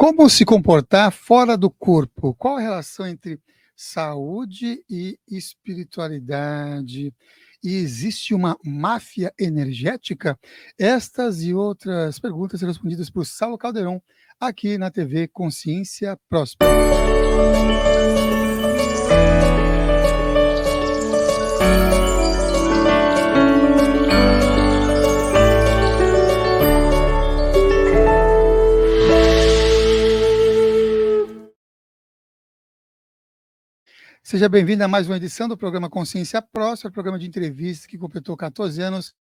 Como se comportar fora do corpo? Qual a relação entre saúde e espiritualidade? E existe uma máfia energética? Estas e outras perguntas serão respondidas por Saulo Calderon, aqui na TV Consciência Próspera. Seja bem-vindo a mais uma edição do programa Consciência Próspera, programa de entrevistas que completou 14 anos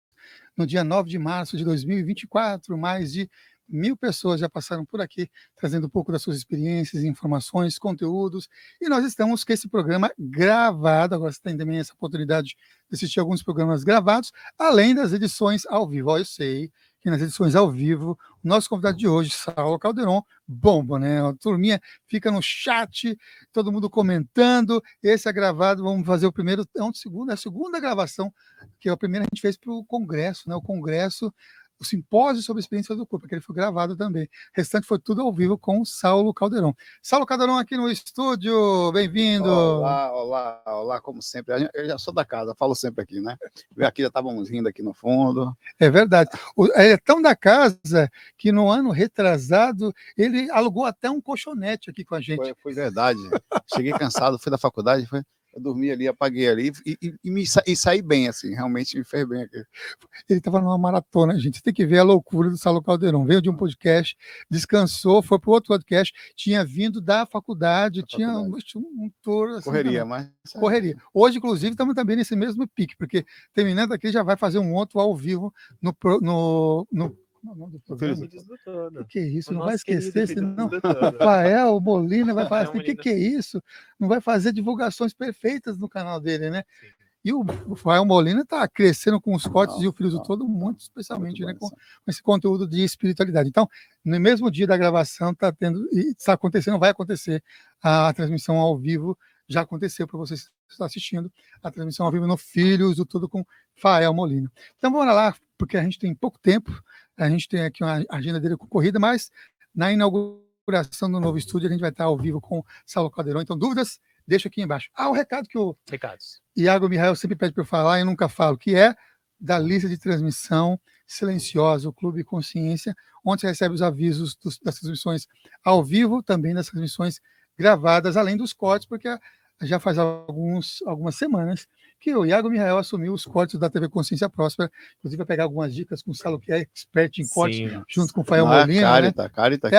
no dia 9 de março de 2024. Mais de 1.000 pessoas já passaram por aqui, trazendo um pouco das suas experiências, informações, conteúdos. E nós estamos com esse programa gravado. Agora você tem também essa oportunidade de assistir alguns programas gravados, além das edições ao vivo. Eu sei que nas edições ao vivo, o nosso convidado de hoje, Saulo Calderon, bomba, né? A turminha fica no chat, todo mundo comentando. Esse é gravado, vamos fazer o primeiro, a segunda gravação, que a primeira a gente fez para o Congresso, né? O Congresso, o simpósio sobre a experiência do corpo, que ele foi gravado também. O restante foi tudo ao vivo com o Saulo Calderon. Saulo Calderon aqui no estúdio, bem-vindo. Olá, como sempre. Eu já sou da casa, falo sempre aqui, né? Aqui já estávamos rindo aqui no fundo. É verdade. Ele é tão da casa que no ano retrasado ele alugou até um colchonete aqui com a gente. Foi verdade. Cheguei cansado, fui da faculdade, eu dormi ali, apaguei ali e saí bem, assim, realmente me fez bem aqui. Ele estava numa maratona, gente. Você tem que ver a loucura do Saulo Calderon. Veio de um podcast, descansou, foi para o outro podcast, tinha vindo da faculdade, tinha um tour. Assim, correria, também. mas... Correria. Hoje, inclusive, estamos também nesse mesmo pique, porque terminando aqui já vai fazer um outro ao vivo no como é o nome do programa? O que é isso? Não vai esquecer, senão Rafael Molina vai falar assim, o que é isso? Não vai fazer divulgações perfeitas no canal dele, né? Sim. E o Rafael Molina está crescendo com os cortes e o Filhos do Todo, muito especialmente, né, com esse conteúdo de espiritualidade. Então, no mesmo dia da gravação, está acontecendo, vai acontecer a transmissão ao vivo. Já aconteceu para você estar assistindo a transmissão ao vivo no Filhos do Todo com Rafael Molina. Então, vamos lá, porque a gente tem pouco tempo. A gente tem aqui uma agenda dele concorrida, mas na inauguração do novo estúdio a gente vai estar ao vivo com Saulo Calderon. Então, dúvidas, deixa aqui embaixo. O recado que o Iago Mihael sempre pede para eu falar e eu nunca falo, que é da lista de transmissão silenciosa, o Clube Consciência, onde você recebe os avisos das transmissões ao vivo, também das transmissões gravadas, além dos cortes, porque já faz algumas semanas que o Iago Mihael assumiu os cortes da TV Consciência Próspera, inclusive vai pegar algumas dicas com o Saulo, que é expert em cortes, junto com o Fael Molina. A Carita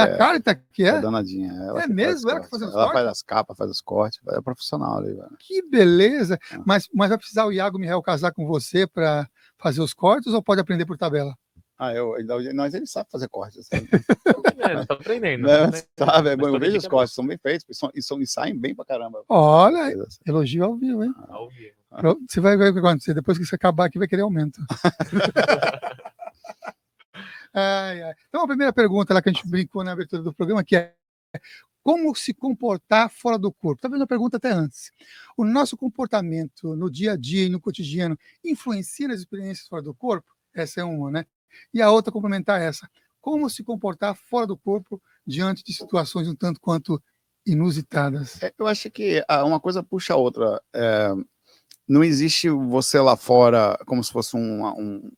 que é? É danadinha. É mesmo? Ela que faz os cortes? Ela faz as capas, faz os cortes, é profissional ali, velho. Que beleza! Mas vai precisar o Iago Mihael casar com você para fazer os cortes ou pode aprender por tabela? Nós ele sabe fazer cortes. Sabe? Tá aprendendo. Sabe, eu vejo os cortes, são bem feitos e saem bem pra caramba. Olha, elogio ao vivo, hein? Ao vivo. Você vai ver o que vai acontecer. Depois que você acabar aqui, vai querer aumento. Então, a primeira pergunta lá que a gente brincou na abertura do programa, que é como se comportar fora do corpo? Talvez uma pergunta até antes. O nosso comportamento no dia a dia e no cotidiano influencia nas experiências fora do corpo? Essa é uma, né? E a outra complementar essa. Como se comportar fora do corpo diante de situações um tanto quanto inusitadas? Eu acho que uma coisa puxa a outra. Não existe você lá fora como se fosse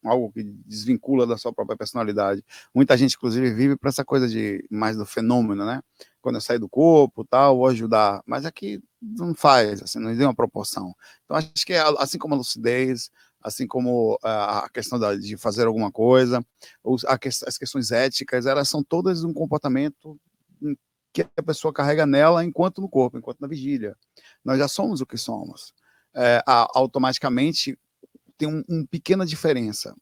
algo que desvincula da sua própria personalidade. Muita gente, inclusive, vive para essa coisa mais do fenômeno, né? Quando eu sair do corpo, tal, vou ajudar. Mas aqui não faz, assim, não tem uma proporção. Então, acho que assim como a lucidez, assim como a questão de fazer alguma coisa, as questões éticas, elas são todas um comportamento que a pessoa carrega nela enquanto no corpo, enquanto na vigília. Nós já somos o que somos. Automaticamente tem uma pequena diferença.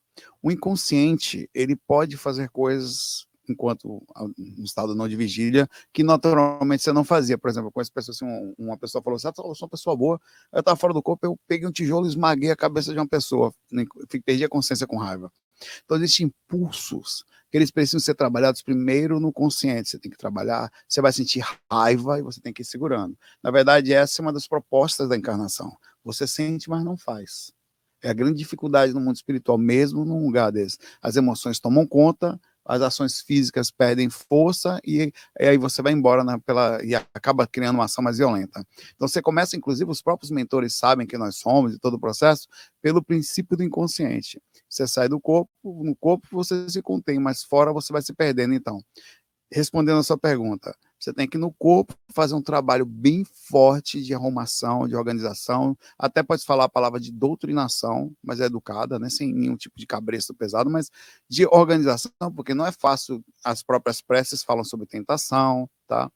O inconsciente, ele pode fazer coisas enquanto no estado não de vigília, que naturalmente você não fazia. Por exemplo, com essa pessoa, assim, uma pessoa falou assim, eu sou uma pessoa boa, eu estava fora do corpo, eu peguei um tijolo e esmaguei a cabeça de uma pessoa, perdi a consciência com raiva. Então existem impulsos que eles precisam ser trabalhados primeiro no consciente. Você tem que trabalhar, você vai sentir raiva e você tem que ir segurando. Na verdade, essa é uma das propostas da encarnação. Você sente, mas não faz. É a grande dificuldade no mundo espiritual, mesmo num lugar desse. As emoções tomam conta, as ações físicas perdem força e aí você vai embora e acaba criando uma ação mais violenta. Então você começa, inclusive, os próprios mentores sabem que nós somos e todo o processo, pelo princípio do inconsciente. Você sai do corpo, no corpo você se contém, mas fora você vai se perdendo, então. Respondendo a sua pergunta, você tem que no corpo fazer um trabalho bem forte de arrumação, de organização, até pode falar a palavra de doutrinação, mas é educada, né, sem nenhum tipo de cabresto pesado, mas de organização, porque não é fácil, as próprias preces falam sobre tentação, tá?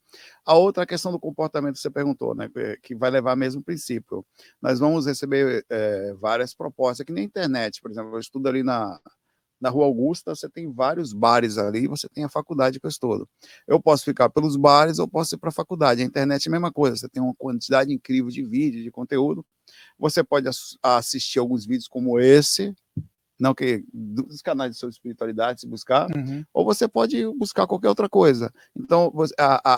A outra questão do comportamento que você perguntou, né, que vai levar ao mesmo princípio. Nós vamos receber várias propostas, que nem a internet, por exemplo, eu estudo ali na Rua Augusta, você tem vários bares ali, você tem a faculdade que eu estudo. Eu posso ficar pelos bares ou posso ir para a faculdade. A internet é a mesma coisa, você tem uma quantidade incrível de vídeo, de conteúdo. Você pode assistir alguns vídeos como esse, não que dos canais de sua espiritualidade, se buscar, ou você pode buscar qualquer outra coisa. Então,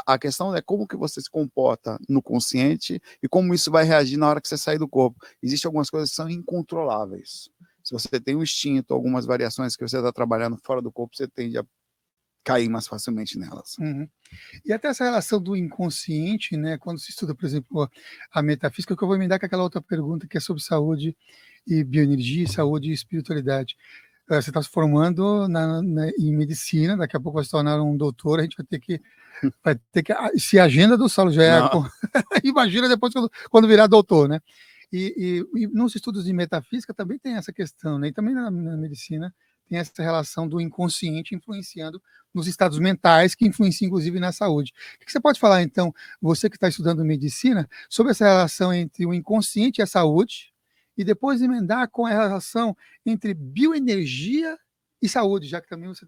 a questão é como que você se comporta no consciente e como isso vai reagir na hora que você sair do corpo. Existem algumas coisas que são incontroláveis. Se você tem um instinto, algumas variações que você está trabalhando fora do corpo, você tende a cair mais facilmente nelas. E até essa relação do inconsciente, né? Quando se estuda, por exemplo, a metafísica, que eu vou emendar com aquela outra pergunta que é sobre saúde e bioenergia, saúde e espiritualidade. Você está se formando em medicina, daqui a pouco vai se tornar um doutor, a gente vai ter que se a agenda do Saulo já é imagina depois quando virar doutor, né? E nos estudos de metafísica também tem essa questão, né? E também na medicina tem essa relação do inconsciente influenciando nos estados mentais, que influencia inclusive na saúde. O que você pode falar, então, você que está estudando medicina, sobre essa relação entre o inconsciente e a saúde, e depois emendar com a relação entre bioenergia e saúde, já que também você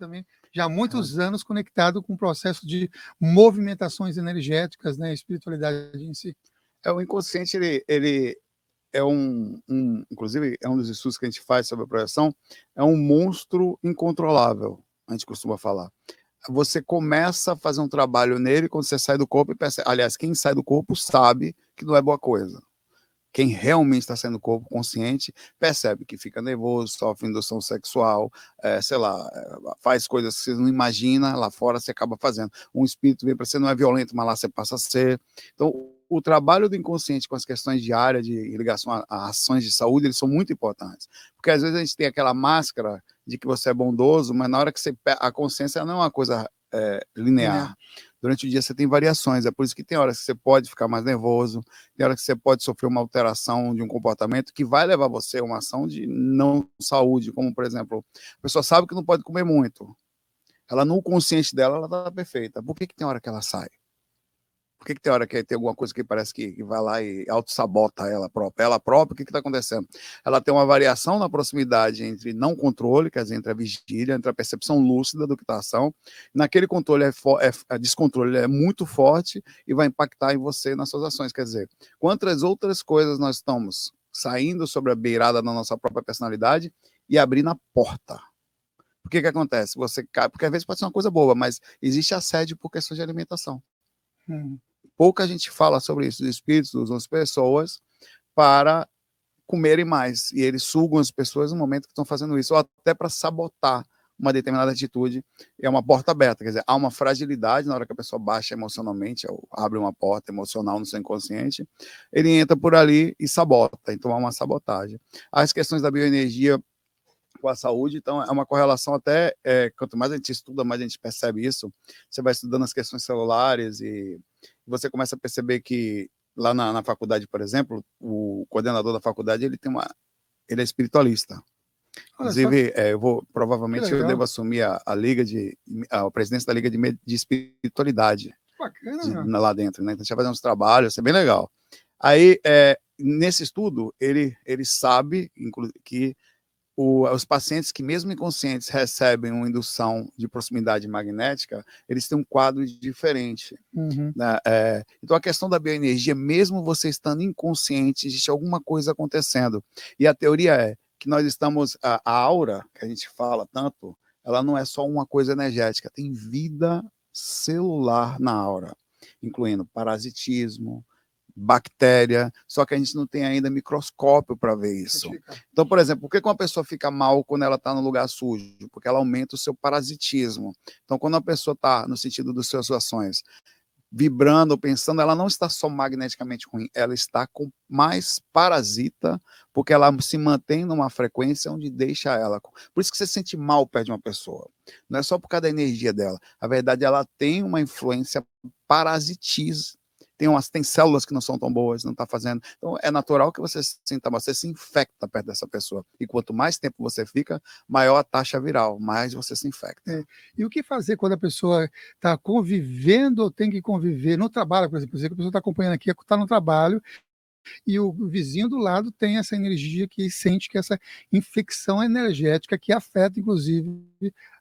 já há muitos anos conectado com o processo de movimentações energéticas, né, espiritualidade em si. O inconsciente, ele é inclusive, é um dos estudos que a gente faz sobre a projeção, é um monstro incontrolável, a gente costuma falar. Você começa a fazer um trabalho nele quando você sai do corpo e percebe, aliás, quem sai do corpo sabe que não é boa coisa. Quem realmente está saindo do corpo consciente percebe que fica nervoso, sofre indução sexual, sei lá, faz coisas que você não imagina, lá fora você acaba fazendo. Um espírito vem para você, não é violento, mas lá você passa a ser. Então, o trabalho do inconsciente com as questões diárias de ligação a ações de saúde, eles são muito importantes. Porque às vezes a gente tem aquela máscara de que você é bondoso, mas na hora que a consciência não é uma coisa linear. Durante o dia você tem variações, é por isso que tem horas que você pode ficar mais nervoso, tem horas que você pode sofrer uma alteração de um comportamento que vai levar você a uma ação de não saúde, como, por exemplo, a pessoa sabe que não pode comer muito, ela no consciente dela, ela está perfeita, por que tem hora que ela sai? Por que tem hora que tem alguma coisa que parece que vai lá e auto-sabota ela própria? Ela própria, o que está acontecendo? Ela tem uma variação na proximidade entre não controle, quer dizer, entre a vigília, entre a percepção lúcida do que está a ação. Naquele controle, descontrole é muito forte e vai impactar em você nas suas ações. Quer dizer, quantas outras coisas nós estamos saindo sobre a beirada da nossa própria personalidade e abrindo a porta. Por que acontece? Você cai, porque às vezes pode ser uma coisa boa, mas existe assédio por questão de alimentação. Pouca gente fala sobre isso, os espíritos usam as pessoas para comerem mais, e eles sugam as pessoas no momento que estão fazendo isso, ou até para sabotar uma determinada atitude, é uma porta aberta, quer dizer, há uma fragilidade na hora que a pessoa baixa emocionalmente, ou abre uma porta emocional no seu inconsciente, ele entra por ali e sabota, então há uma sabotagem. As questões da bioenergia com a saúde, então é uma correlação até, quanto mais a gente estuda, mais a gente percebe isso, você vai estudando as questões celulares e você começa a perceber que lá na faculdade, por exempu, o coordenador da faculdade, ele é espiritualista. Inclusive, provavelmente eu devo assumir a presidência da Liga de Espiritualidade. Bacana, lá dentro, né? Então a gente vai fazer uns trabalhos, isso é bem legal. Aí, nesse estudo, ele sabe que os pacientes que, mesmo inconscientes, recebem uma indução de proximidade magnética, eles têm um quadro diferente. Né? Então, a questão da bioenergia, mesmo você estando inconsciente, existe alguma coisa acontecendo. E a teoria é que nós estamos... A aura, que a gente fala tanto, ela não é só uma coisa energética, tem vida celular na aura, incluindo parasitismo, bactéria, só que a gente não tem ainda microscópio para ver isso. Então, por exemplo, por que uma pessoa fica mal quando ela está no lugar sujo? Porque ela aumenta o seu parasitismo. Então, quando a pessoa está, no sentido das suas ações, vibrando, pensando, ela não está só magneticamente ruim, ela está com mais parasita, porque ela se mantém numa frequência onde deixa ela. Por isso que você sente mal perto de uma pessoa. Não é só por causa da energia dela. Na verdade, ela tem uma influência parasitiza. Tem células que não são tão boas, não está fazendo. Então, é natural que você sinta, você se infecta perto dessa pessoa. E quanto mais tempo você fica, maior a taxa viral, mais você se infecta. E o que fazer quando a pessoa está convivendo ou tem que conviver no trabalho, por exemplo, a pessoa está acompanhando aqui, está no trabalho, e o vizinho do lado tem essa energia que sente que essa infecção energética que afeta, inclusive,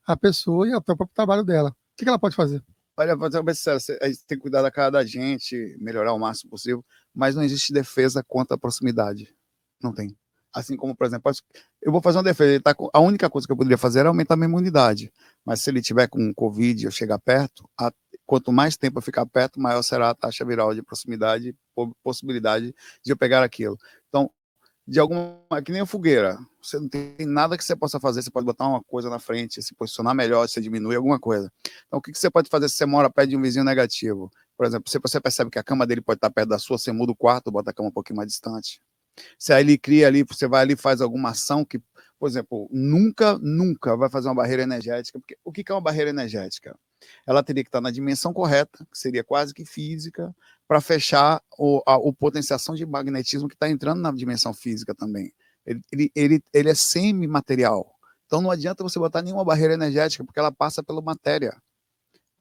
a pessoa e o próprio trabalho dela. O que ela pode fazer? Olha, vou ser sincero, a gente tem que cuidar da cara da gente, melhorar o máximo possível, mas não existe defesa contra a proximidade. Não tem. Assim como, por exemplo, eu vou fazer uma defesa, a única coisa que eu poderia fazer era aumentar a minha imunidade, mas se ele tiver com Covid e eu chegar perto, quanto mais tempo eu ficar perto, maior será a taxa viral de proximidade, possibilidade de eu pegar aquilo. Então, que nem a fogueira, você não tem nada que você possa fazer, você pode botar uma coisa na frente, se posicionar melhor, você diminui alguma coisa. Então, o que você pode fazer se você mora perto de um vizinho negativo? Por exemplo, se você percebe que a cama dele pode estar perto da sua, você muda o quarto, bota a cama um pouquinho mais distante. Se aí ele cria ali, você vai ali e faz alguma ação que, por exemplo, nunca vai fazer uma barreira energética, porque o que é uma barreira energética? Ela teria que estar na dimensão correta, que seria quase que física, para fechar a potenciação de magnetismo que está entrando na dimensão física também. Ele é semi-material. Então não adianta você botar nenhuma barreira energética, porque ela passa pela matéria.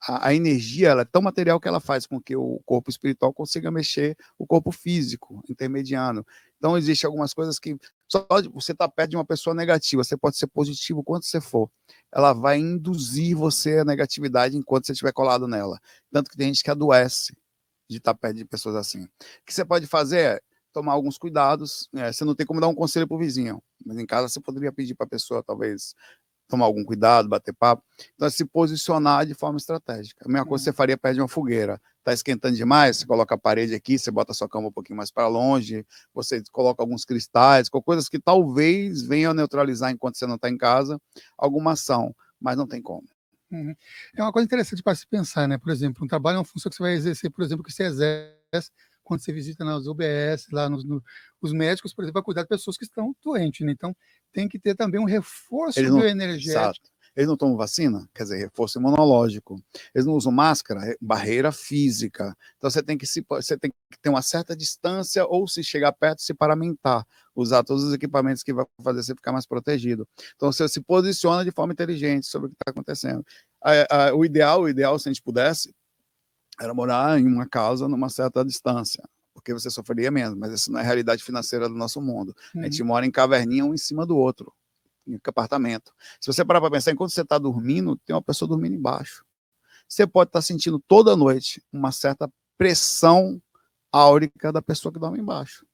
A energia ela é tão material que ela faz com que o corpo espiritual consiga mexer o corpo físico, intermediano. Então, existem algumas coisas que só você está perto de uma pessoa negativa, você pode ser positivo quanto você for. Ela vai induzir você a negatividade enquanto você estiver colado nela. Tanto que tem gente que adoece de estar perto de pessoas assim. O que você pode fazer é tomar alguns cuidados. Você não tem como dar um conselho para o vizinho, mas em casa você poderia pedir para a pessoa, talvez, tomar algum cuidado, bater papo. Então, é se posicionar de forma estratégica. A mesma coisa você faria perto de uma fogueira. Está esquentando demais, você coloca a parede aqui, você bota a sua cama um pouquinho mais para longe, você coloca alguns cristais, coisas que talvez venham a neutralizar enquanto você não está em casa, alguma ação, mas não tem como. É uma coisa interessante para se pensar, né? Por exemplo, um trabalho é uma função que você vai exercer, por exemplo, que você exerce quando você visita nas UBS, lá os médicos, por exemplo, vai cuidar de pessoas que estão doentes, né? Então, tem que ter também um reforço bioenergético. Exato. Eles não tomam vacina, quer dizer, reforço imunológico. Eles não usam máscara, barreira física. Então você tem que ter uma certa distância ou, se chegar perto, se paramentar. Usar todos os equipamentos que vai fazer você ficar mais protegido. Então você se posiciona de forma inteligente sobre o que está acontecendo. O ideal, se a gente pudesse, era morar em uma casa numa certa distância, porque você sofreria menos, mas isso não é a realidade financeira do nosso mundo. A gente mora em caverninha um em cima do outro, em apartamento. Se você parar para pensar, enquanto você está dormindo, tem uma pessoa dormindo embaixo. Você pode estar sentindo toda noite uma certa pressão áurica da pessoa que dorme embaixo,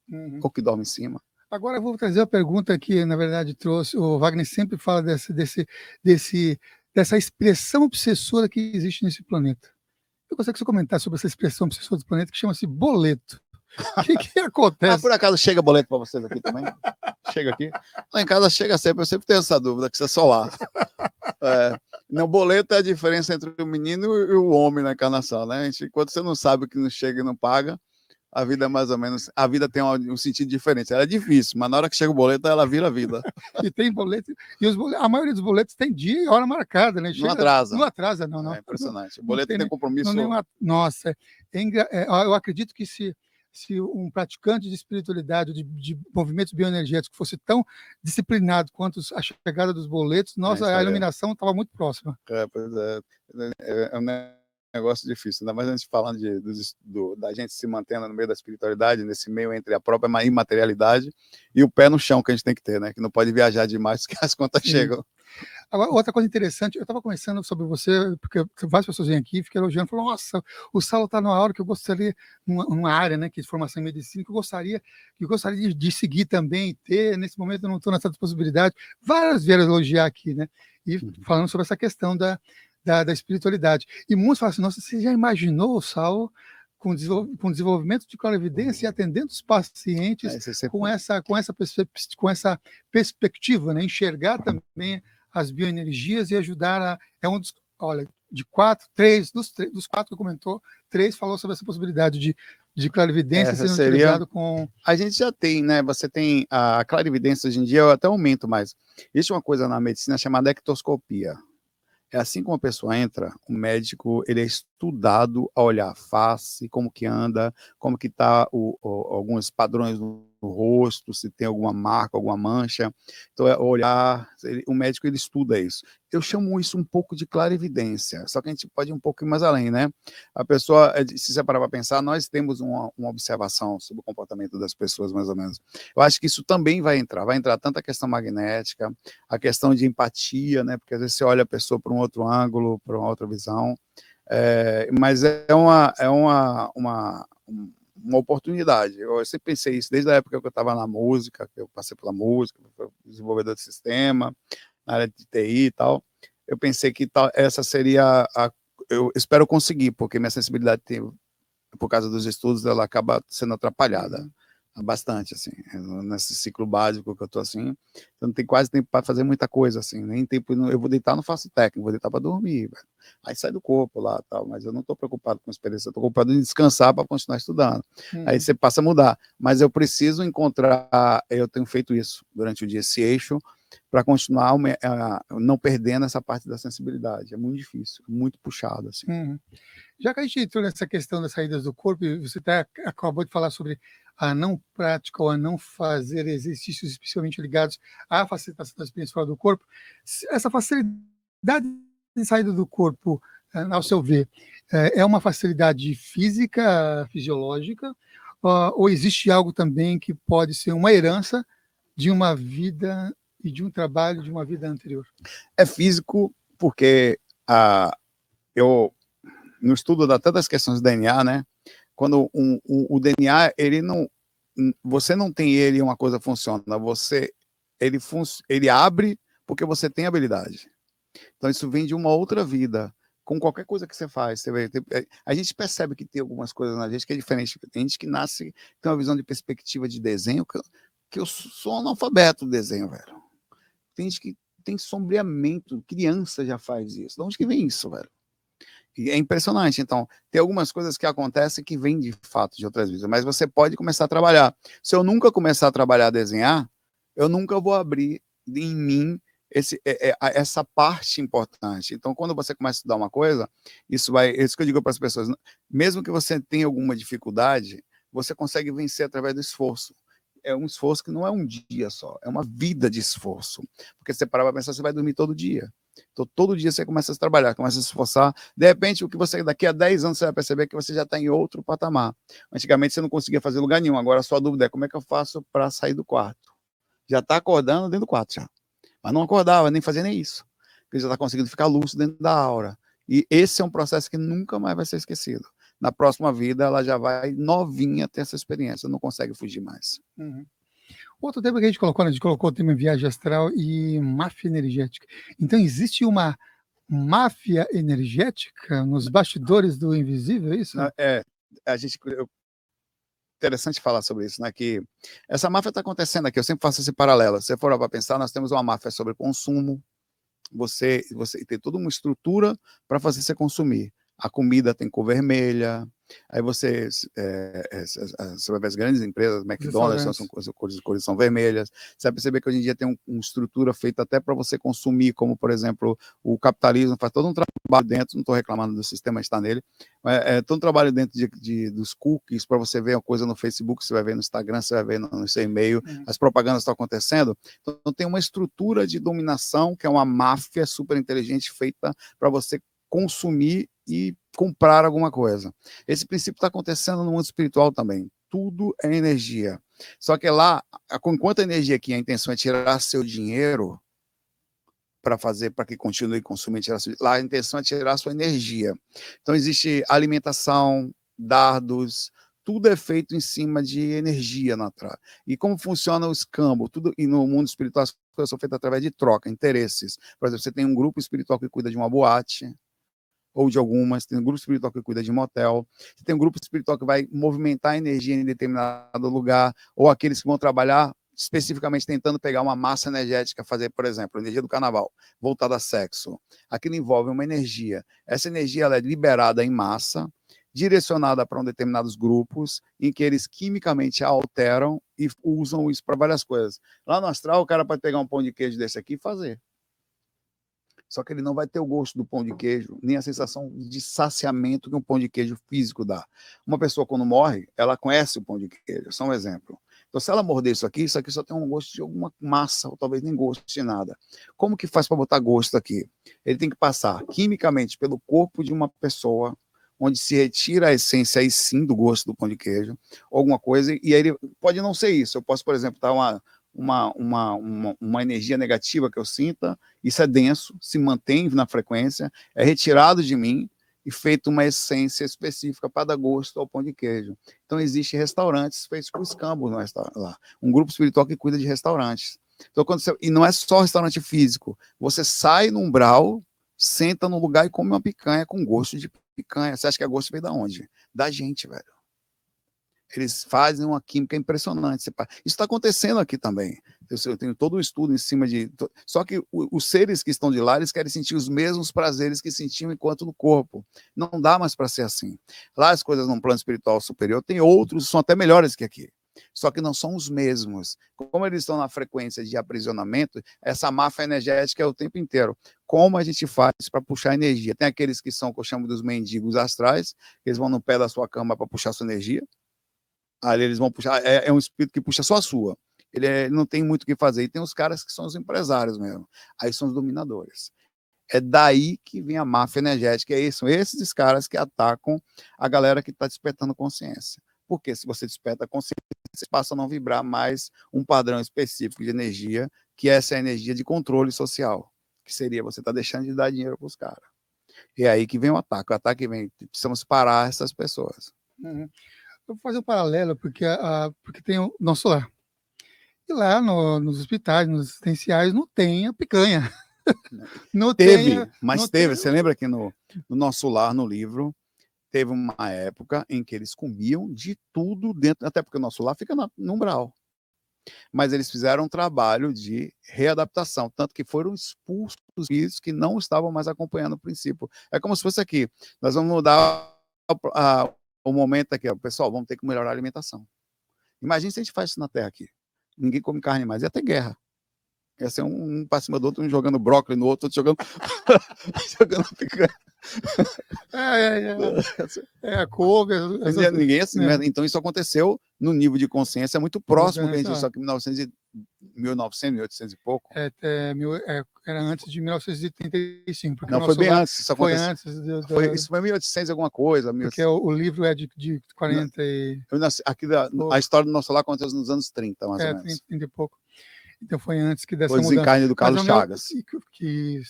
ou que dorme em cima. Agora eu vou trazer uma pergunta que, na verdade, trouxe. O Wagner sempre fala dessa expressão obsessora que existe nesse planeta. Eu gostaria que você comentasse sobre essa expressão obsessora do planeta que chama-se boleto. O que acontece? Por acaso chega boleto para vocês aqui também? Chega aqui? Lá em casa chega sempre, eu sempre tenho essa dúvida, que isso é solar. Não, boleto é a diferença entre o menino e o homem na encarnação, né? Enquanto você não sabe o que não chega e não paga, a vida é mais ou menos, a vida tem um sentido diferente. Ela é difícil, mas na hora que chega o boleto, ela vira a vida. E tem boleto, a maioria dos boletos tem dia e hora marcada, né? Não atrasa. Não atrasa, não. É impressionante. O boleto tem compromisso. Nossa, eu acredito que se um praticante de espiritualidade, de movimentos bioenergéticos fosse tão disciplinado quanto a chegada dos boletos, nossa, a iluminação estava muito próxima. Pois é um negócio difícil, ainda mais a gente falando da gente se mantendo no meio da espiritualidade, nesse meio entre a própria imaterialidade e o pé no chão que a gente tem que ter, né? Que não pode viajar demais, que as contas chegam. Agora, outra coisa interessante, eu estava conversando sobre você, porque várias pessoas vêm aqui e ficam elogiando, falam, nossa, o Saulo está numa hora que eu gostaria, numa área, né, que é de formação em medicina, que eu gostaria de seguir também, ter, nesse momento eu não estou nessa possibilidade. Várias vieram elogiar aqui, né, e falando sobre essa questão da espiritualidade. E muitos falam assim, nossa, você já imaginou, Saulo, com desenvolvimento de clarividência e atendendo os pacientes com essa perspectiva, né? Enxergar também as bioenergias e ajudar olha, de 4, 3, dos 4 que comentou, 3 falou sobre essa possibilidade de clarividência sendo utilizado com... A gente já tem, né? Você tem a clarividência hoje em dia, eu até aumento mais. Existe uma coisa na medicina chamada ectoscopia. É assim como a pessoa entra, o médico ele é estudado a olhar a face, como que anda, como que está alguns padrões no rosto, se tem alguma marca, alguma mancha. Então, olhar, o médico ele estuda isso. Eu chamo isso um pouco de clarividência, só que a gente pode ir um pouco mais além, né? A pessoa, se você parar para pensar, nós temos uma observação sobre o comportamento das pessoas, mais ou menos. Eu acho que isso também vai entrar tanto a questão magnética, a questão de empatia, né? Porque às vezes você olha a pessoa por um outro ângulo, por uma outra visão, mas é uma oportunidade. Eu sempre pensei isso, desde a época que eu estava na música, que eu passei pela música, desenvolvedor de sistema, na área de TI e tal, eu pensei que essa seria eu espero conseguir, porque minha sensibilidade, por causa dos estudos, ela acaba sendo atrapalhada bastante, assim, nesse ciclo básico que eu tô assim, eu não tenho quase tempo para fazer muita coisa, assim, nem tempo, eu vou deitar, não faço técnico, vou deitar para dormir, velho. Aí sai do corpo lá, tal, mas eu não estou preocupado com experiência, eu estou preocupado em descansar para continuar estudando. Aí você passa a mudar, mas eu preciso encontrar, eu tenho feito isso durante o dia, esse eixo, para continuar não perdendo essa parte da sensibilidade, é muito difícil, muito puxado, assim. Já que a gente entrou nessa questão das saídas do corpo, e você acabou de falar sobre a não prática ou a não fazer exercícios especialmente ligados à facilitação da experiência fora do corpo, essa facilidade de saída do corpo, ao seu ver, é uma facilidade física, fisiológica, ou existe algo também que pode ser uma herança de uma vida e de um trabalho de uma vida anterior? É físico, porque eu, no estudo da tantas questões do DNA, né? Quando o DNA, você não tem ele uma coisa funciona, ele abre porque você tem habilidade. Então isso vem de uma outra vida. Com qualquer coisa que você faz, a gente percebe que tem algumas coisas na gente que é diferente. Tem gente que nasce, tem uma visão de perspectiva de desenho, que eu sou analfabeto do desenho, velho. Tem gente que tem sombreamento, criança já faz isso. De onde que vem isso, velho? E é impressionante. Então, tem algumas coisas que acontecem que vêm de fato de outras vidas, mas você pode começar a trabalhar. Se eu nunca começar a trabalhar a desenhar, eu nunca vou abrir em mim essa parte importante. Então, quando você começa a estudar uma coisa, isso que eu digo para as pessoas, mesmo que você tenha alguma dificuldade, você consegue vencer através do esforço. É um esforço que não é um dia só, é uma vida de esforço. Porque você parar para pensar, você vai dormir todo dia. Então, todo dia você começa a trabalhar, começa a se esforçar. De repente, daqui a 10 anos, você vai perceber que você já está em outro patamar. Antigamente, você não conseguia fazer lugar nenhum. Agora, a sua dúvida é como é que eu faço para sair do quarto? Já está acordando dentro do quarto, já. Mas não acordava, nem fazia nem isso. Porque já está conseguindo ficar lúcido dentro da aura. E esse é um processo que nunca mais vai ser esquecido. Na próxima vida, ela já vai novinha ter essa experiência, não consegue fugir mais. Outro tema que a gente colocou o tema viagem astral e máfia energética. Então, existe uma máfia energética nos bastidores do invisível, é isso? Interessante falar sobre isso, né? Que essa máfia está acontecendo aqui, eu sempre faço esse paralelo. Se você for para pensar, nós temos uma máfia sobre consumo, você tem toda uma estrutura para fazer você consumir. A comida tem cor vermelha, aí você vai ver as grandes empresas, McDonald's, as cores são vermelhas. Você vai perceber que hoje em dia tem uma estrutura feita até para você consumir, como, por exemplo, o capitalismo faz todo um trabalho dentro, não estou reclamando do sistema, está nele, mas todo um trabalho dentro dos cookies, para você ver uma coisa no Facebook, você vai ver no Instagram, você vai ver no seu e-mail, as propagandas estão acontecendo. Então tem uma estrutura de dominação, que é uma máfia super inteligente feita para você consumir e comprar alguma coisa. Esse princípio está acontecendo no mundo espiritual também. Tudo é energia. Só que lá, enquanto a energia aqui, a intenção é tirar seu dinheiro para que continue consumindo, lá a intenção é tirar sua energia. Então existe alimentação, dardos, tudo é feito em cima de energia natural. E como funciona o escambo? E no mundo espiritual as coisas são feitas através de troca, interesses. Por exemplo, você tem um grupo espiritual que cuida de uma boate, ou de algumas, tem um grupo espiritual que cuida de motel, tem um grupo espiritual que vai movimentar a energia em determinado lugar, ou aqueles que vão trabalhar especificamente tentando pegar uma massa energética, fazer, por exemplo, a energia do carnaval, voltada a sexo. Aquilo envolve uma energia. Essa energia ela é liberada em massa, direcionada para determinados grupos, em que eles quimicamente a alteram e usam isso para várias coisas. Lá no astral, o cara pode pegar um pão de queijo desse aqui e fazer. Só que ele não vai ter o gosto do pão de queijo, nem a sensação de saciamento que um pão de queijo físico dá. Uma pessoa, quando morre, ela conhece o pão de queijo, só um exemplo. Então, se ela morder isso aqui só tem um gosto de alguma massa, ou talvez nem gosto de nada. Como que faz para botar gosto aqui? Ele tem que passar quimicamente pelo corpo de uma pessoa, onde se retira a essência aí sim do gosto do pão de queijo, alguma coisa, e aí ele pode não ser isso. Eu posso, por exemplo, dar uma energia negativa que eu sinta, isso é denso, se mantém na frequência, é retirado de mim e feito uma essência específica para dar gosto ao pão de queijo. Então, existem restaurantes feitos por escambo lá. Um grupo espiritual que cuida de restaurantes. Então, e não é só restaurante físico, você sai no umbral, senta no lugar e come uma picanha com gosto de picanha. Você acha que a gosto veio da onde? Da gente, velho. Eles fazem uma química impressionante. Isso está acontecendo aqui também. Eu tenho todo um estudo em cima de... Só que os seres que estão de lá, eles querem sentir os mesmos prazeres que sentiam enquanto no corpo. Não dá mais para ser assim. Lá as coisas num plano espiritual superior, tem outros, são até melhores que aqui. Só que não são os mesmos. Como eles estão na frequência de aprisionamento, essa máfia energética é o tempo inteiro. Como a gente faz para puxar energia? Tem aqueles que são, que eu chamo dos mendigos astrais, eles vão no pé da sua cama para puxar sua energia. Ali eles vão puxar, é um espírito que puxa só a sua. Ele não tem muito o que fazer. E tem os caras que são os empresários mesmo. Aí são os dominadores. É daí que vem a máfia energética. São esses caras que atacam a galera que está despertando consciência. Porque se você desperta a consciência, você passa a não vibrar mais um padrão específico de energia, que essa é a energia de controle social. Que seria você tá deixando de dar dinheiro para os caras. E é aí que vem o ataque. O ataque vem, precisamos parar essas pessoas. Uhum. Eu vou fazer um paralelo, porque tem o nosso lar. E lá nos hospitais, nos assistenciais, não tem a picanha. Não teve, tem, mas não teve. tem... Você lembra que no nosso lar, no livro, teve uma época em que eles comiam de tudo dentro, até porque o nosso lar fica no umbral. Mas eles fizeram um trabalho de readaptação, tanto que foram expulsos os espíritos que não estavam mais acompanhando o princípio. É como se fosse aqui. Nós vamos mudar o momento aqui, ó. Pessoal, vamos ter que melhorar a alimentação. Imagina se a gente faz isso na Terra aqui. Ninguém come carne mais, ia ter guerra. Ia ser um para cima do outro, um jogando brócolis no outro jogando picanha. A couve. Ninguém assim, né? Então isso aconteceu no nível de consciência muito próximo que a gente, só que em 1900, 1800 e pouco. Era antes de 1935. Porque não, foi bem antes. Isso foi antes. Isso foi 1800 alguma coisa. Porque o livro é de 40 a história do nosso lar aconteceu nos anos 30, mais ou menos. 30 e pouco. Então foi antes que dessa mudança. Foi o desencarne do Carlos Chagas. Que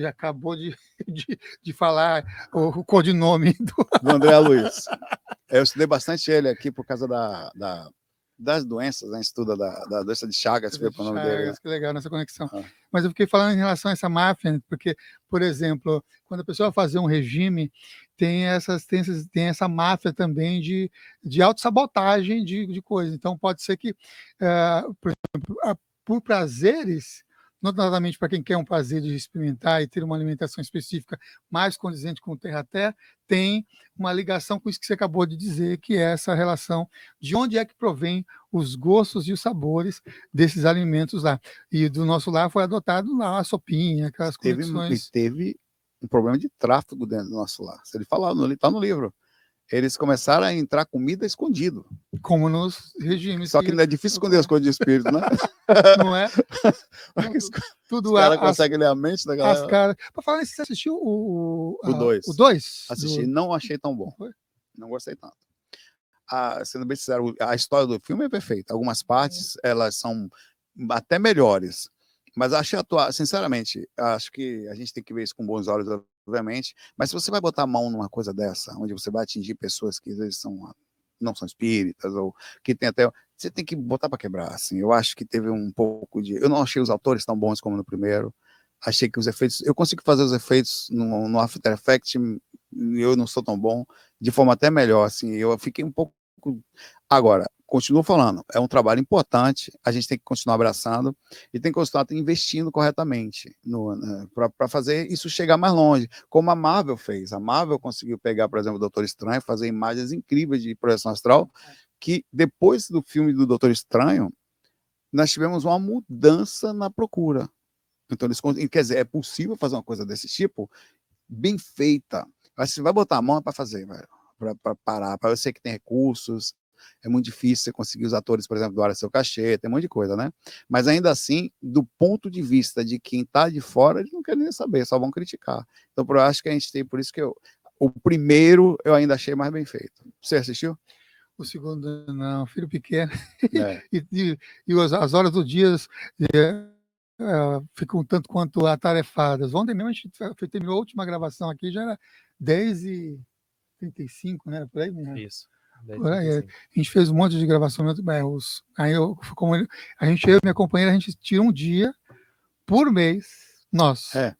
acabou de falar o codinome do André Luiz. Eu estudei bastante ele aqui por causa das doenças, né? Estuda da doença de Chagas, foi o nome dele. Que legal nessa conexão. Mas eu fiquei falando em relação a essa máfia, porque, por exemplo, quando a pessoa vai fazer um regime, tem essa máfia também de autossabotagem de coisas. Então, pode ser que, por exemplo, por prazeres, notadamente para quem quer um prazer de experimentar e ter uma alimentação específica mais condizente com o terra-terra, tem uma ligação com isso que você acabou de dizer, que é essa relação de onde é que provém os gostos e os sabores desses alimentos lá. E do nosso lar foi adotado lá a sopinha, aquelas conexões. Teve um problema de tráfego dentro do nosso lar. Se ele falar, está no livro. Eles começaram a entrar comida escondido. Como nos regimes. Só que não é difícil esconder as coisas de espírito, né? Não é? Tudo os caras conseguem ler a mente da galera. Para falar nisso, você assistiu o 2? O 2? Assisti, não achei tão bom. Não gostei tanto. Sendo bem sincero, a história do filme é perfeita. Algumas partes, elas são até melhores. Mas achei sinceramente, acho que a gente tem que ver isso com bons olhos, obviamente. Mas se você vai botar a mão numa coisa dessa, onde você vai atingir pessoas que às vezes não são espíritas, ou que tem até... Você tem que botar para quebrar, assim. Eu acho que teve um pouco de... Eu não achei os autores tão bons como no primeiro. achei que os efeitos, eu consigo fazer os efeitos no After Effects, eu não sou tão bom, de forma até melhor, assim, eu fiquei um pouco... Agora, continuo falando, é um trabalho importante, a gente tem que continuar abraçando e tem que continuar investindo corretamente para fazer isso chegar mais longe, como a Marvel fez. A Marvel conseguiu pegar, por exemplo, o Doutor Estranho, fazer imagens incríveis de projeção astral, que depois do filme do Doutor Estranho, nós tivemos uma mudança na procura. Então, quer dizer, é possível fazer uma coisa desse tipo, bem feita. Mas você vai botar a mão para fazer, para parar, para eu sei que tem recursos, é muito difícil você conseguir os atores, por exemplo, doarem seu cachê, tem um monte de coisa, né? Mas ainda assim, do ponto de vista de quem está de fora, eles não querem nem saber, só vão criticar. Então, eu acho que a gente tem, por isso que o primeiro eu ainda achei mais bem feito. Você assistiu? O segundo, não, filho pequeno. É. e as horas do dia ficam tanto quanto atarefadas. Ontem mesmo a gente terminou a última gravação aqui, já era 10h35, né? Por aí, né? Isso. Por aí, a gente fez um monte de gravação no outro bairro. Aí eu e minha companheira, a gente tira um dia por mês. Nossa.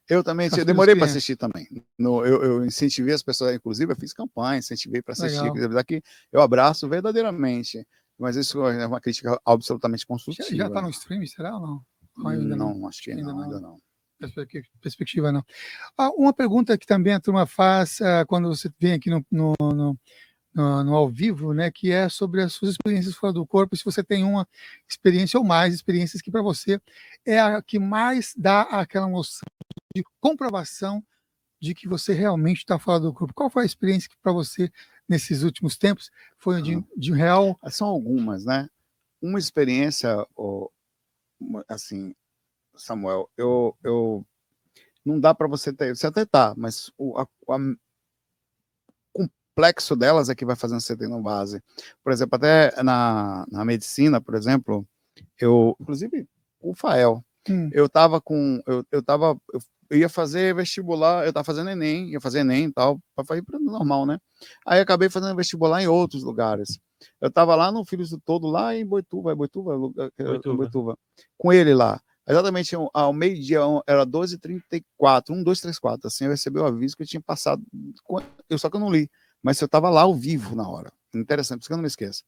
Eu também demorei para assistir também. Eu incentivei as pessoas, inclusive eu fiz campanha, incentivei para assistir. Daqui eu abraço verdadeiramente. Mas isso é uma crítica absolutamente construtiva. Já está no stream, será ou não? Não, acho que ainda não. Perspectiva não. Uma pergunta que também a turma faz quando você vem aqui no ao vivo, né, que é sobre as suas experiências fora do corpo, se você tem uma experiência ou mais experiências que para você é a que mais dá aquela noção de comprovação de que você realmente está fora do corpo. Qual foi a experiência que para você, nesses últimos tempos, foi de real... São algumas, né? Uma experiência, assim, Samuel, eu não dá para você ter, você até tá, mas o complexo delas é que vai fazendo você ter no base. Por exemplo, até na medicina, por exemplo, inclusive o Fael, eu ia fazer vestibular, eu tava fazendo Enem, ia fazer Enem e tal, para ir para o normal, né? Aí acabei fazendo vestibular em outros lugares. Eu tava lá no Filhos do Todo, lá em Boituva, com ele lá. Exatamente ao meio-dia, era 12h34, 1234, assim, eu recebi o aviso que eu tinha passado, só que eu não li, mas eu estava lá ao vivo na hora. Interessante, por isso que eu não me esqueço.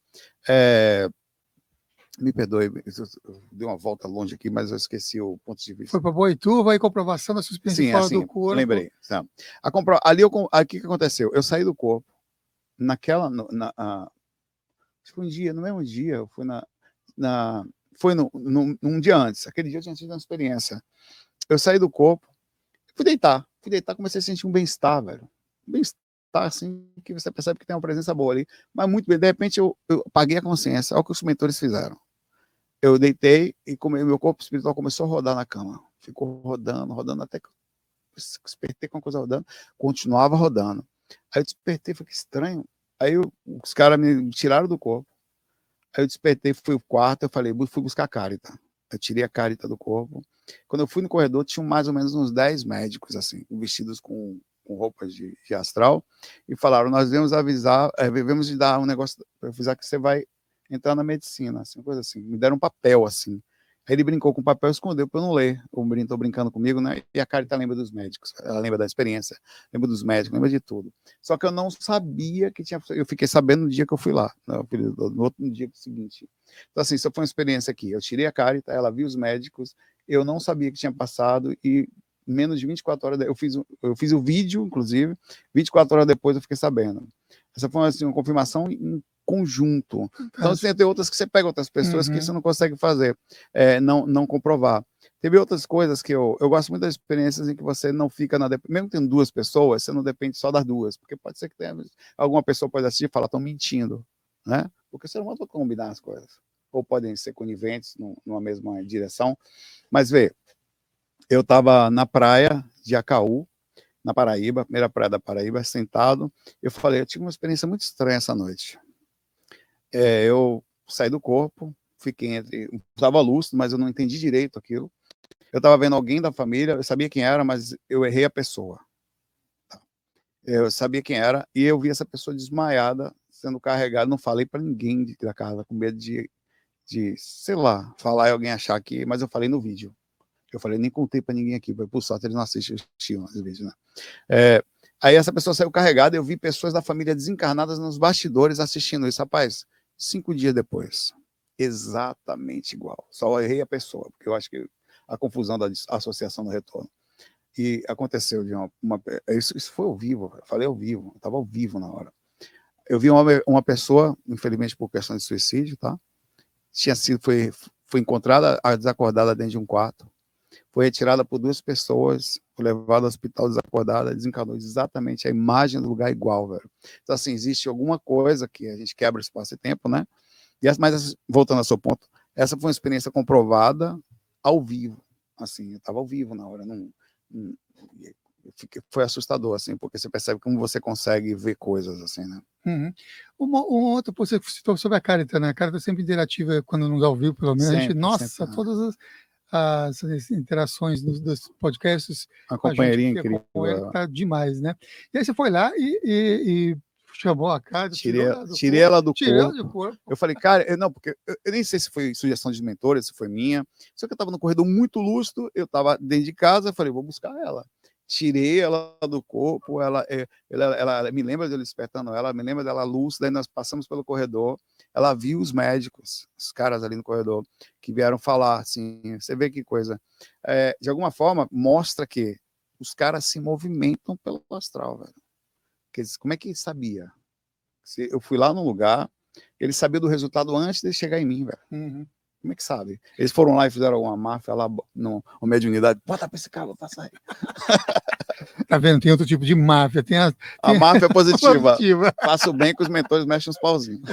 Me perdoe, eu dei uma volta longe aqui, mas eu esqueci o ponto de vista. Foi para Boituva e comprovação da suspensão fora do corpo. Lembrei. Ali, o que aconteceu? Eu saí do corpo, foi um dia, no mesmo dia, eu fui foi num dia antes, aquele dia eu tinha tido uma experiência. Eu saí do corpo, fui deitar, comecei a sentir um bem-estar, velho. Um bem-estar, assim, que você percebe que tem uma presença boa ali. Mas muito bem, de repente eu paguei a consciência, olha o que os mentores fizeram. Eu deitei e meu corpo espiritual começou a rodar na cama. Ficou rodando, até que eu despertei com a coisa rodando, continuava rodando. Aí eu despertei, foi que estranho. Aí os caras me tiraram do corpo. Aí eu despertei, fui ao quarto, eu falei, fui buscar a Carita. Eu tirei a Carita do corpo. Quando eu fui no corredor, tinham mais ou menos uns 10 médicos, assim, vestidos com roupas de astral, e falaram, nós devemos devemos te dar um negócio, para avisar que você vai entrar na medicina, assim, uma coisa assim. Me deram um papel, assim. Aí ele brincou com o papel e escondeu para eu não ler. O Brino tô brincando comigo, né? E a Carita lembra dos médicos, ela lembra da experiência, lembra dos médicos, lembra de tudo. Só que eu não sabia que tinha... Eu fiquei sabendo no dia que eu fui lá, no outro dia seguinte. Então, assim, isso foi uma experiência aqui. Eu tirei a Carita, ela viu os médicos, eu não sabia que tinha passado e menos de 24 horas, eu fiz o vídeo, inclusive, 24 horas depois eu fiquei sabendo. Essa foi assim, uma confirmação em conjunto. Então, tem outras que você pega outras pessoas que você não consegue fazer, não comprovar. Teve outras coisas que eu gosto muito das experiências em que você não fica mesmo tendo duas pessoas, você não depende só das duas, porque pode ser que alguma pessoa pode assistir e falar, estão mentindo, né? Porque você não pode combinar as coisas, ou podem ser coniventes numa mesma direção, mas vê, eu estava na praia de Acaú, na Paraíba, primeira praia da Paraíba, sentado, eu falei, eu tive uma experiência muito estranha essa noite. Eu saí do corpo, estava lúcido, mas eu não entendi direito aquilo. Eu estava vendo alguém da família, eu sabia quem era, mas eu errei a pessoa. Eu sabia quem era, e eu vi essa pessoa desmaiada, sendo carregada, não falei para ninguém da casa, com medo de, sei lá, falar e alguém achar que, mas eu falei no vídeo. Eu falei, nem contei para ninguém aqui, por sorte eles não assistiam os vídeos, né? Aí essa pessoa saiu carregada, eu vi pessoas da família desencarnadas nos bastidores assistindo isso. Rapaz, 5 dias depois, exatamente igual. Só errei a pessoa, porque eu acho que a confusão da associação do retorno. E aconteceu de isso foi ao vivo, eu falei ao vivo, eu estava ao vivo na hora. Eu vi uma pessoa, infelizmente por questão de suicídio, tá? Foi encontrada desacordada dentro de um quarto, foi retirada por 2 pessoas, foi levada ao hospital desacordada, desencarnou exatamente a imagem do lugar igual, velho. Então, assim, existe alguma coisa que a gente quebra espaço e tempo, né? Mas, voltando ao seu ponto, essa foi uma experiência comprovada ao vivo, assim, eu estava ao vivo na hora, foi assustador, assim, porque você percebe como você consegue ver coisas, assim, né? Uhum. Um outro, você citou sobre a Carita, né? A Carita é sempre interativa quando nos ao vivo, pelo menos. Sempre, a gente, nossa, sempre, todas as interações dos podcasts a companheiria com a gente, incrível. com ele, tá demais, né? E aí você foi lá e chamou a Carita, tirei ela do corpo. Eu falei, cara, porque eu nem sei se foi sugestão de mentores, se foi minha, só que eu tava no corredor muito lúcido, eu tava dentro de casa, eu falei, vou buscar ela. Tirei ela do corpo, ela me lembra de eu despertando ela, me lembra dela lúcida, aí nós passamos pelo corredor, ela viu os médicos, os caras ali no corredor, que vieram falar, assim, você vê que coisa. De alguma forma, mostra que os caras se movimentam pelo astral, velho. Como é que ele sabia? Eu fui lá no lugar, ele sabia do resultado antes de chegar em mim, velho. Uhum. Como é que sabe? Eles foram lá e fizeram alguma máfia lá no mediunidade. Bota pra esse cara, vou passar aí. Tá vendo? Tem outro tipo de máfia. A máfia positiva. Faço bem que os mentores mexem uns pauzinhos.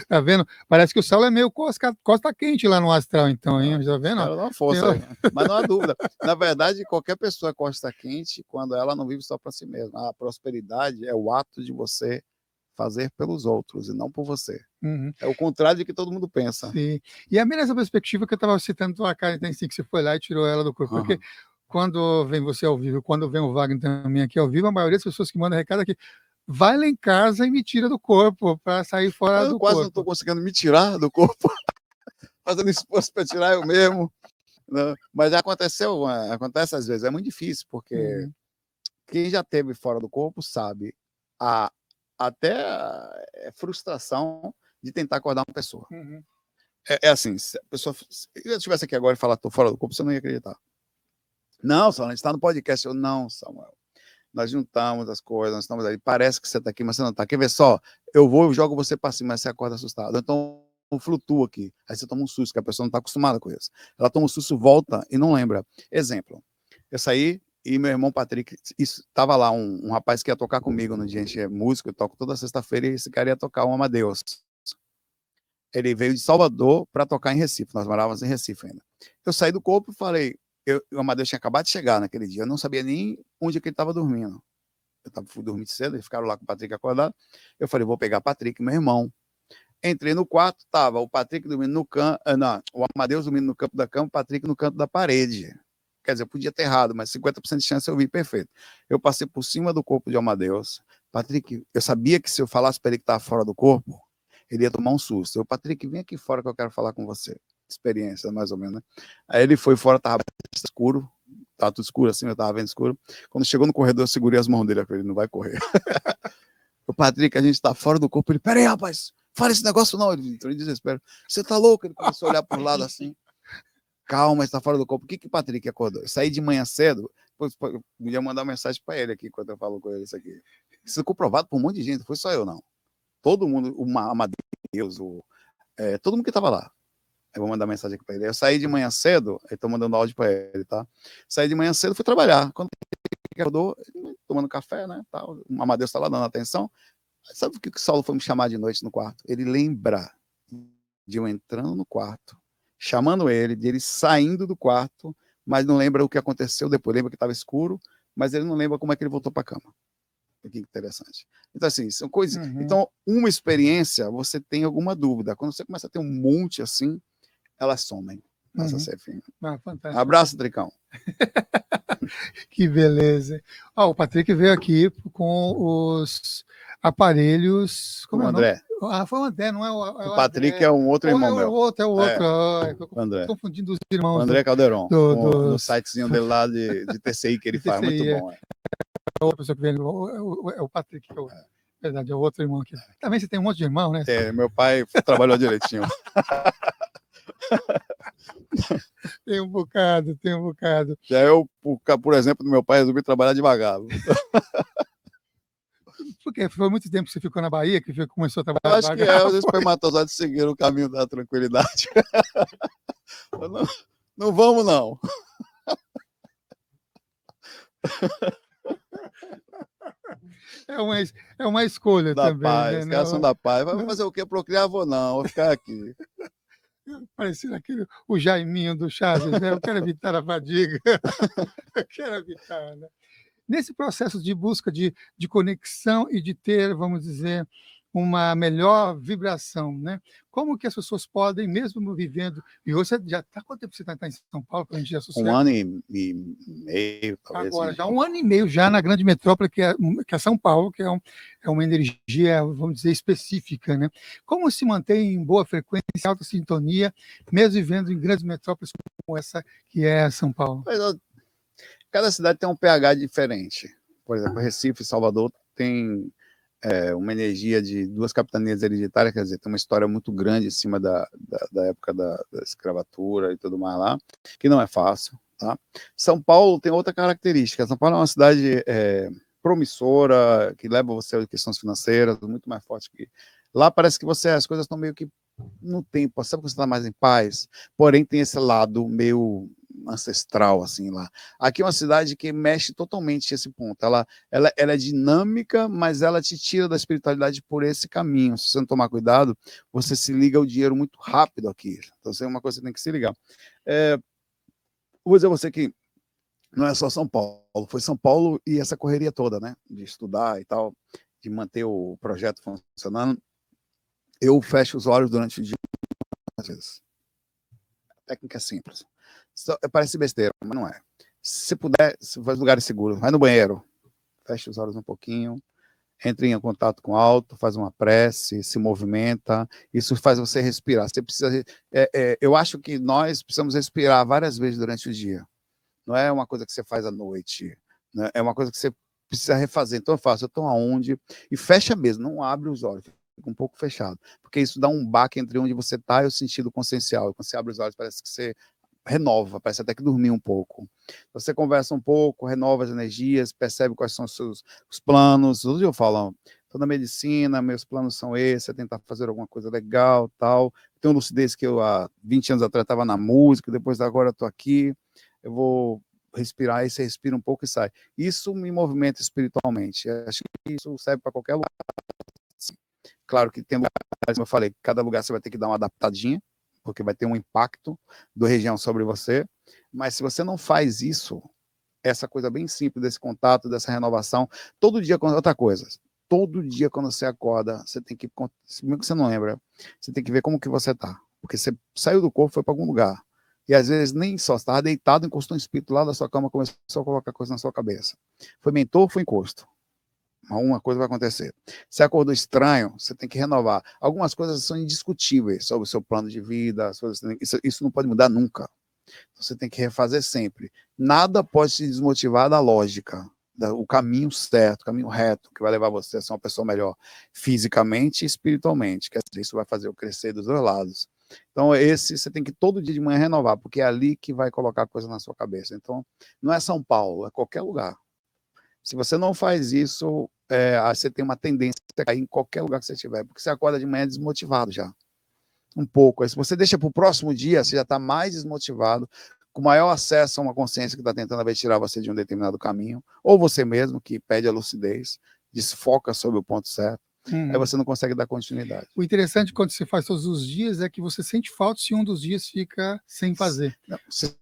Tá vendo? Parece que o Saulo é meio costa quente lá no astral, então, hein? Tá vendo? Quero dar uma força aí. Mas não há dúvida. Na verdade, qualquer pessoa costa quente quando ela não vive só para si mesma. A prosperidade é o ato de você fazer pelos outros e não por você. Uhum. É o contrário de que todo mundo pensa. Sim. E a mesma perspectiva que eu estava citando a Carita em si, que você foi lá e tirou ela do corpo. Uhum. Porque quando vem você ao vivo, quando vem o Wagner também aqui ao vivo, a maioria das pessoas que mandam recado aqui, vai lá em casa e me tira do corpo para sair fora do corpo. Eu quase não estou conseguindo me tirar do corpo, fazendo esforço para tirar eu mesmo. Né? Mas já acontece às vezes, é muito difícil, porque quem já esteve fora do corpo sabe até frustração de tentar acordar uma pessoa. Uhum. É assim, se eu estivesse aqui agora e falar estou fora do corpo, você não ia acreditar. Não, Samuel, a gente está no podcast. Não, Samuel. Nós juntamos as coisas, nós estamos aí. Parece que você está aqui, mas você não está. Quer ver só? Eu jogo você para cima, mas você acorda assustado. Então, flutua aqui. Aí você toma um susto, que a pessoa não está acostumada com isso. Ela toma um susto, volta e não lembra. Exemplo, eu saí e meu irmão Patrick, estava lá um rapaz que ia tocar comigo no dia, a gente é músico, eu toco toda sexta-feira, e esse cara ia tocar o Amadeus. Ele veio de Salvador para tocar em Recife, nós morávamos em Recife ainda. Eu saí do corpo e falei, o Amadeus tinha acabado de chegar naquele dia, eu não sabia nem onde que ele estava dormindo. Fui dormir cedo, eles ficaram lá com o Patrick acordado. Eu falei, vou pegar o Patrick, meu irmão. Entrei no quarto, tava o Patrick dormindo no canto, o Amadeus dormindo no campo da cama, o Patrick no canto da parede. Quer dizer, eu podia ter errado, mas 50% de chance eu vi perfeito. Eu passei por cima do corpo de Amadeus. Patrick, eu sabia que se eu falasse para ele que estava fora do corpo, ele ia tomar um susto. Eu, Patrick, vem aqui fora que eu quero falar com você. Experiência, mais ou menos, né? Aí ele foi fora, tava escuro, tava tudo escuro assim, eu tava vendo escuro. Quando chegou no corredor, eu segurei as mãos dele, eu falei, ele não vai correr. O Patrick, a gente tá fora do corpo, ele, peraí, rapaz, fala esse negócio não. Ele entrou em desespero. Você tá louco? Ele começou a olhar pro lado assim. Calma, está fora do corpo. O que o Patrick acordou? Eu saí de manhã cedo, eu ia mandar uma mensagem para ele aqui, quando eu falo com ele isso aqui. Isso é comprovado por um monte de gente, não foi só eu, não. Todo mundo, o Amadeus, todo mundo que estava lá. Eu vou mandar mensagem aqui para ele. Eu saí de manhã cedo, eu estou mandando áudio para ele, tá? Saí de manhã cedo, fui trabalhar. Quando ele acordou, tomando café, né? Tal, o Amadeus está lá dando atenção. Sabe o que o Saulo foi me chamar de noite no quarto? Ele lembra de eu entrando no quarto, chamando ele, de ele saindo do quarto, mas não lembra o que aconteceu depois. Lembra que estava escuro, mas ele não lembra como é que ele voltou para a cama. Que interessante. Então, assim, são coisas. Então, uma experiência, você tem alguma dúvida. Quando você começa a ter um monte assim, elas somem. Passa a ser fim. Fantástico. Abraço, Tricão. Que beleza. O Patrick veio aqui com aparelhos... Como é o André. Foi o André, não é o Patrick é um outro irmão meu. É o outro. André. Estou confundindo os irmãos. O André Calderon, no sitezinho dele lá de TCI que ele faz, muito bom. É outra pessoa que vem, é o Patrick, verdade, é o outro irmão aqui. Também você tem um monte de irmão, né? Meu pai trabalhou direitinho. Tem um bocado. Já eu, por exemplo, do meu pai, resolvi trabalhar devagar. Porque foi muito tempo que você ficou na Bahia, que começou a trabalhar eu acho devagar. que os espermatozoides seguiram o caminho da tranquilidade. Não vamos, não. É uma escolha da também. Paz, né? Os caras são da paz. Vai fazer o quê? Procriar? Vou não, vou ficar aqui. Parecendo o Jaiminho do Chaves, né? Eu quero evitar a fadiga. Eu quero evitar, né? Nesse processo de busca de conexão e de ter, vamos dizer, uma melhor vibração, né? Como que as pessoas podem, mesmo vivendo... E hoje você já está... Quanto tempo você está em São Paulo para a gente associar? 1 ano e meio, talvez. Agora, já 1 ano e meio já na grande metrópole, que é São Paulo, que é uma energia, vamos dizer, específica, né? Como se mantém em boa frequência, em alta sintonia, mesmo vivendo em grandes metrópoles como essa que é São Paulo? Cada cidade tem um pH diferente. Por exemplo, Recife e Salvador tem uma energia de 2 capitanias hereditárias, quer dizer, tem uma história muito grande em cima da época da escravatura e tudo mais lá, que não é fácil. Tá? São Paulo tem outra característica. São Paulo é uma cidade promissora, que leva você a questões financeiras, muito mais forte que... Lá parece que as coisas estão meio que no tempo, sabe que você está mais em paz, porém tem esse lado meio ancestral, assim, lá. Aqui é uma cidade que mexe totalmente esse ponto, ela é dinâmica, mas ela te tira da espiritualidade por esse caminho. Se você não tomar cuidado, você se liga ao dinheiro muito rápido aqui, então isso é uma coisa que você tem que se ligar. Vou dizer a você que não é só São Paulo, foi São Paulo e essa correria toda, né, de estudar e tal, de manter o projeto funcionando. Eu fecho os olhos durante o dia, às vezes. A técnica é simples. Parece besteira, mas não é. Se puder, se faz lugares seguros, vai no banheiro, fecha os olhos um pouquinho, entre em contato com o alto, faz uma prece, se movimenta, isso faz você respirar. Você precisa, eu acho que nós precisamos respirar várias vezes durante o dia. Não é uma coisa que você faz à noite, né? É uma coisa que você precisa refazer. Então eu faço, eu estou aonde? E fecha mesmo, não abre os olhos, fica um pouco fechado, porque isso dá um baque entre onde você está e o sentido consciencial. Quando você abre os olhos, parece que você renova, parece até que dormir um pouco. Você conversa um pouco, renova as energias, percebe quais são os planos. Hoje eu falo, estou na medicina, meus planos são esses, é tentar fazer alguma coisa legal, tal. Tenho lucidez que eu há 20 anos atrás estava na música, depois agora estou aqui, eu vou respirar, aí você respira um pouco e sai. Isso me movimenta espiritualmente. Eu acho que isso serve para qualquer lugar. Claro que tem lugares, como eu falei, cada lugar você vai ter que dar uma adaptadinha, porque vai ter um impacto da região sobre você, mas se você não faz isso, essa coisa bem simples desse contato, dessa renovação, todo dia, outra coisa, todo dia quando você acorda, você tem que, mesmo que você não lembra, você tem que ver como que você tá, porque você saiu do corpo, foi para algum lugar, e às vezes nem só, você estava deitado, encostou um espírito lá da sua cama, começou a colocar coisa na sua cabeça, foi mentor, foi encosto. Alguma coisa vai acontecer. Se acordou estranho, você tem que renovar. Algumas coisas são indiscutíveis sobre o seu plano de vida, isso não pode mudar nunca. Você tem que refazer sempre. Nada pode te desmotivar da lógica, o caminho certo, o caminho reto, que vai levar você a ser uma pessoa melhor fisicamente e espiritualmente. Quer dizer, isso vai fazer eu crescer dos dois lados. Então, você tem que todo dia de manhã renovar, porque é ali que vai colocar coisa na sua cabeça. Então, não é São Paulo, é qualquer lugar. Se você não faz isso, você tem uma tendência a cair em qualquer lugar que você estiver, porque você acorda de manhã desmotivado já. Um pouco. Aí, se você deixa para o próximo dia, você já está mais desmotivado, com maior acesso a uma consciência que está tentando tirar você de um determinado caminho, ou você mesmo, que pede a lucidez, desfoca sobre o ponto certo, aí você não consegue dar continuidade. O interessante quando você faz todos os dias é que você sente falta se um dos dias fica sem fazer. Não, você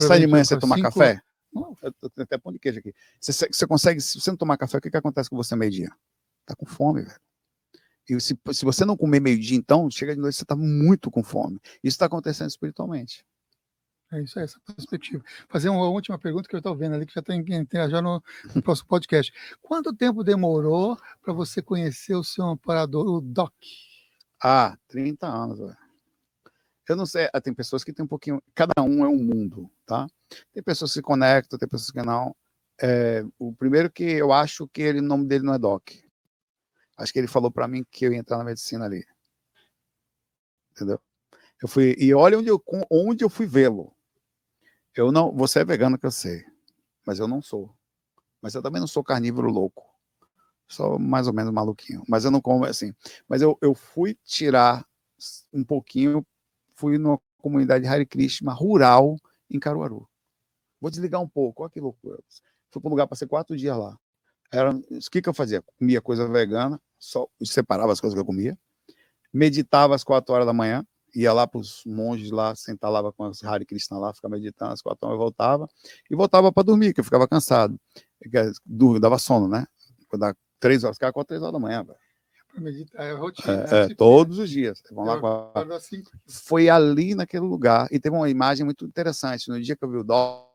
sai de manhã, você tomar café? Eu tenho até pão de queijo aqui. Você consegue, se você não tomar café, o que acontece com você meio-dia? Tá com fome, velho. E se você não comer meio-dia, então, chega de noite, você tá muito com fome. Isso está acontecendo espiritualmente. É isso aí, essa perspectiva. Fazer uma última pergunta que eu estou vendo ali, que já tem que entrar já no próximo podcast. Quanto tempo demorou para você conhecer o seu amparador, o Doc? 30 anos, velho. Eu não sei, tem pessoas que tem um pouquinho, cada um é um mundo, tá? Tem pessoas que se conectam, tem pessoas que não. O primeiro que eu acho que o nome dele não é Doc. Acho que ele falou para mim que eu ia entrar na medicina ali. Entendeu? Eu fui, e olha onde eu fui vê-lo. Eu não, você é vegano que eu sei, mas eu não sou. Mas eu também não sou carnívoro louco. Sou mais ou menos maluquinho, mas eu não como assim. Mas eu fui tirar um pouquinho, fui numa comunidade Hare Krishna rural em Caruaru. Vou desligar um pouco, olha que loucura. Fui para um lugar, passei 4 dias lá. O que eu fazia? Comia coisa vegana, só separava as coisas que eu comia, meditava às 4 horas da manhã, ia lá para os monges lá, sentava lá com os Hare Krishna lá, ficava meditando às 4 horas, e voltava para dormir, que eu ficava cansado. Dava sono, né? Quando 3 horas, ficava com 3 horas da manhã, velho. Para meditar, é rotina. Todos os dias. Vamos lá. Foi ali naquele lugar, e teve uma imagem muito interessante. No dia que eu vi o Doc,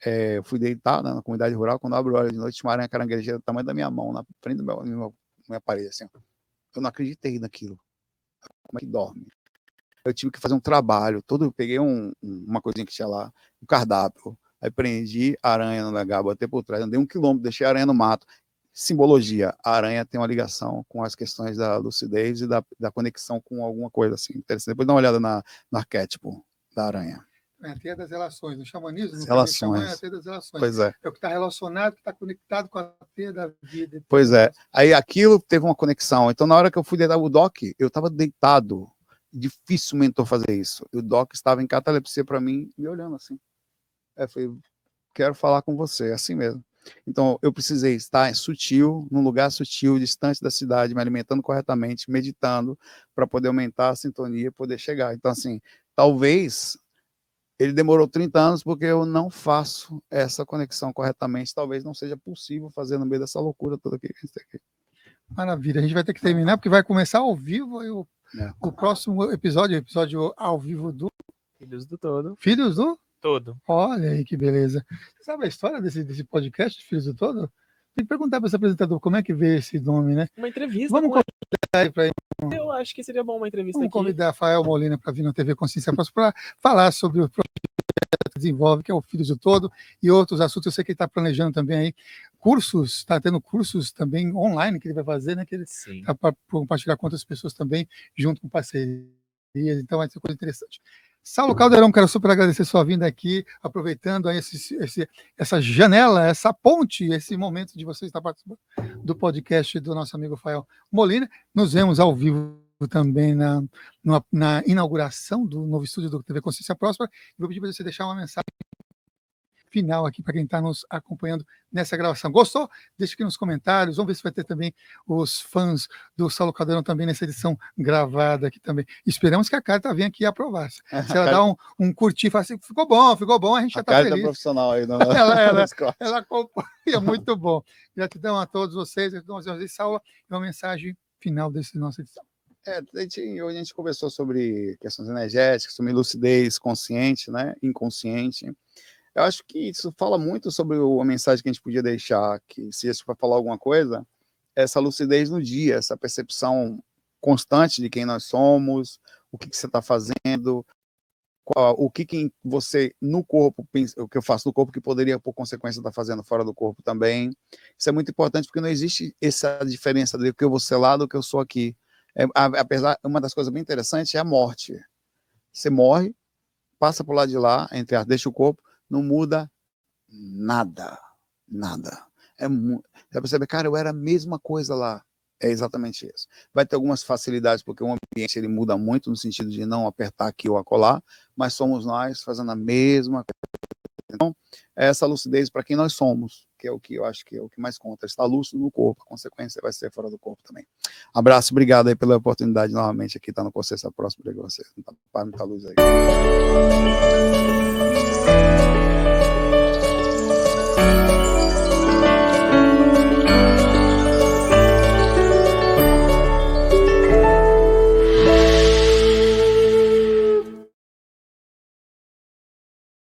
eu fui deitar, né, na comunidade rural, quando eu abro o olho de noite, tinha uma aranha caranguejeira do tamanho da minha mão, na frente da minha parede, assim. Eu não acreditei naquilo. Como é que dorme? Eu tive que fazer um trabalho, eu peguei uma coisinha que tinha lá, um cardápio, aí prendi a aranha no legal, botei por trás, andei 1 quilômetro, deixei a aranha no mato. Simbologia, a aranha tem uma ligação com as questões da lucidez e da conexão com alguma coisa assim interessante. Depois dá uma olhada no arquétipo da aranha. É a teia das relações, no xamanismo, no relações. É a teia das relações. Pois é. É o que está relacionado, que está conectado com a teia da vida. Pois é. Aí aquilo teve uma conexão. Então, na hora que eu fui deitar o Doc, eu estava deitado. Difícil o mentor fazer isso. E o Doc estava em catalepsia para mim, me olhando assim. Eu falei, quero falar com você, assim mesmo. Então, eu precisei estar sutil, num lugar sutil, distante da cidade, me alimentando corretamente, meditando, para poder aumentar a sintonia e poder chegar. Então, assim, talvez ele demorou 30 anos porque eu não faço essa conexão corretamente. Talvez não seja possível fazer no meio dessa loucura toda aqui. Maravilha. A gente vai ter que terminar porque vai começar ao vivo o próximo episódio ao vivo do Filhos do Todo. Filhos do Todo. Olha aí que beleza. Você sabe a história desse podcast, Filhos do Todo? Tem que perguntar para esse apresentador como é que veio esse nome, né? Uma entrevista. Vamos convidar ele para ir. Eu acho que seria bom uma entrevista Vamos aqui. convidar Rafael Molina para vir na TV Consciência Próxima para falar sobre o projeto que desenvolve, que é o Filhos do Todo, e outros assuntos. Eu sei que ele está planejando também aí cursos, está tendo cursos também online que ele vai fazer, né? Que ele está para compartilhar com outras pessoas também, junto com parcerias. Então vai ser coisa interessante. Saulo Caldeirão, quero super agradecer sua vinda aqui, aproveitando aí essa janela, essa ponte, esse momento de você estar participando do podcast do nosso amigo Rafael Molina. Nos vemos ao vivo também na inauguração do novo estúdio do TV Consciência Próspera. Vou pedir para você deixar uma mensagem final aqui para quem está nos acompanhando nessa gravação. Gostou? Deixa aqui nos comentários. Vamos ver se vai ter também os fãs do Saulo Caldeirão também nessa edição gravada aqui também. Esperamos que a Carta venha aqui aprovar. Se ela dá um curtir e fala assim, ficou bom, a gente já está feliz. Carta profissional aí. Ela acompanha, muito bom. Gratidão a todos vocês. Saulo, uma mensagem final dessa nossa edição. A gente conversou sobre questões energéticas, sobre lucidez consciente, né, inconsciente. Eu acho que isso fala muito sobre a mensagem que a gente podia deixar, que se isso vai falar alguma coisa, essa lucidez no dia, essa percepção constante de quem nós somos, o que você está fazendo, o que você no corpo, o que eu faço no corpo que poderia, por consequência, estar fazendo fora do corpo também. Isso é muito importante porque não existe essa diferença do que eu vou ser lá do que eu sou aqui. Apesar, uma das coisas bem interessantes é a morte. Você morre, passa para o lado de lá, deixa o corpo, não muda nada. Você vai perceber, cara, eu era a mesma coisa lá. É exatamente isso. Vai ter algumas facilidades, porque o ambiente ele muda muito no sentido de não apertar aqui ou acolá, mas somos nós fazendo a mesma coisa. Então, essa lucidez para quem nós somos, que é o que eu acho que é o que mais conta. Está lúcido no corpo, a consequência vai ser fora do corpo também. Abraço, obrigado aí pela oportunidade novamente aqui, tá no Consciência Próxima de você. Muita luz aí.